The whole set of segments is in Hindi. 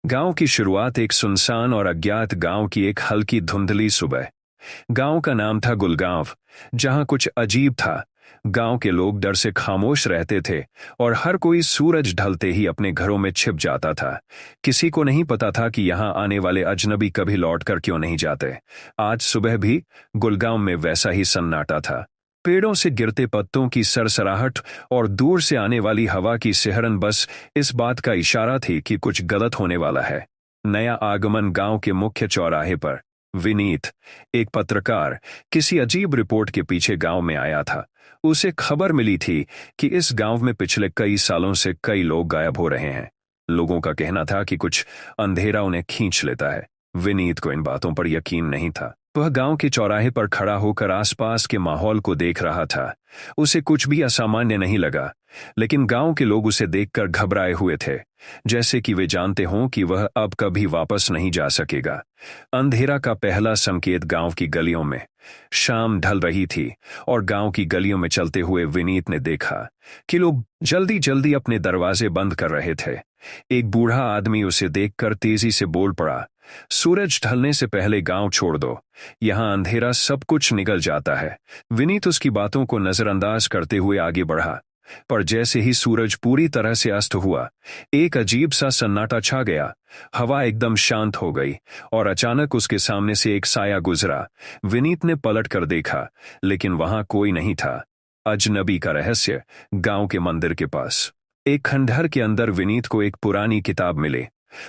गांव की शुरुआत एक सुनसान और अज्ञात गांव की एक हल्की धुंधली सुबह। गांव का नाम था गुलगांव। जहां कुछ अजीब था। गांव के लोग डर से खामोश रहते थे और हर कोई सूरज ढलते ही अपने घरों में छिप जाता था। किसी को नहीं पता था कि यहां आने वाले अजनबी कभी लौटकर क्यों नहीं जाते। आज सुबह भी गुलगांव में वैसा ही सन्नाटा था। पेड़ों से गिरते पत्तों की सरसराहट और दूर से आने वाली हवा की सिहरन बस इस बात का इशारा थी कि कुछ गलत होने वाला है। नया आगमन गांव के मुख्य चौराहे पर। विनीत, एक पत्रकार, किसी अजीब रिपोर्ट के पीछे गांव में आया था। उसे खबर मिली थी कि इस गांव में पिछले कई सालों से कई लोग गायब हो रहे हैं। लोगों का कहना था कि कुछ अंधेरा उन्हें खींच लेता है। विनीत को इन बातों पर यकीन नहीं था। वह गांव के चौराहे पर खड़ा होकर आसपास के माहौल को देख रहा था। उसे कुछ भी असामान्य नहीं लगा, लेकिन गांव के लोग उसे देखकर घबराए हुए थे, जैसे कि वे जानते हों कि वह अब कभी वापस नहीं जा सकेगा। अंधेरा का पहला संकेत गांव की गलियों में। शाम ढल रही थी और गांव की गलियों में चलते हुए विनीत ने देखा कि लोग जल्दी जल्दी अपने दरवाजे बंद कर रहे थे। एक बूढ़ा आदमी उसे देखकर तेजी से बोल पड़ा, सूरज ढलने से पहले गांव छोड़ दो, यहां अंधेरा सब कुछ निगल जाता है। विनीत उसकी बातों को नजरअंदाज करते हुए आगे बढ़ा, पर जैसे ही सूरज पूरी तरह से अस्त हुआ, एक अजीब सा सन्नाटा छा गया। हवा एकदम शांत हो गई और अचानक उसके सामने से एक साया गुजरा। विनीत ने पलट कर देखा, लेकिन वहां कोई नहीं था। अजनबी का रहस्य। गांव के मंदिर के पास एक खंडहर के अंदर विनीत को एक पुरानी किताब मिली।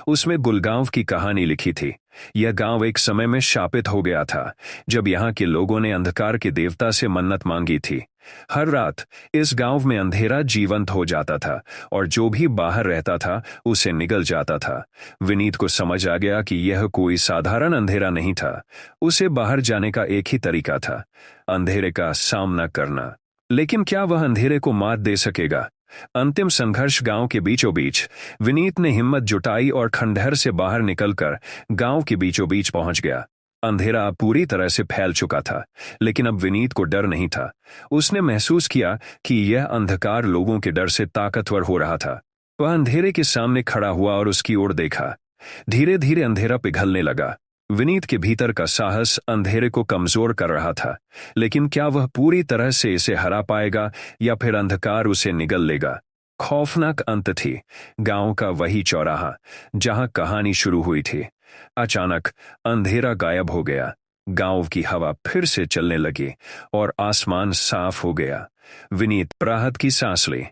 उसमें गुलगांव की कहानी लिखी थी। यह गांव एक समय में शापित हो गया था, जब यहाँ के लोगों ने अंधकार के देवता से मन्नत मांगी थी। हर रात इस गांव में अंधेरा जीवंत हो जाता था और जो भी बाहर रहता था उसे निगल जाता था। विनीत को समझ आ गया कि यह कोई साधारण अंधेरा नहीं था। उसे बाहर जाने का एक ही तरीका था, अंधेरे का सामना करना। लेकिन क्या वह अंधेरे को मात दे सकेगा? अंतिम संघर्ष गांव के बीचों बीच। विनीत ने हिम्मत जुटाई और खंडहर से बाहर निकलकर गांव के बीचों बीच पहुंच गया। अंधेरा अब पूरी तरह से फैल चुका था, लेकिन अब विनीत को डर नहीं था। उसने महसूस किया कि यह अंधकार लोगों के डर से ताकतवर हो रहा था। वह अंधेरे के सामने खड़ा हुआ और उसकी ओर देखा। धीरे धीरे अंधेरा पिघलने लगा। विनीत के भीतर का साहस अंधेरे को कमजोर कर रहा था, लेकिन क्या वह पूरी तरह से इसे हरा पाएगा या फिर अंधकार उसे निगल लेगा? खौफनाक अंत थी। गांव का वही चौराहा जहां कहानी शुरू हुई थी। अचानक अंधेरा गायब हो गया। गांव की हवा फिर से चलने लगी और आसमान साफ हो गया। विनीत राहत की सांस ली।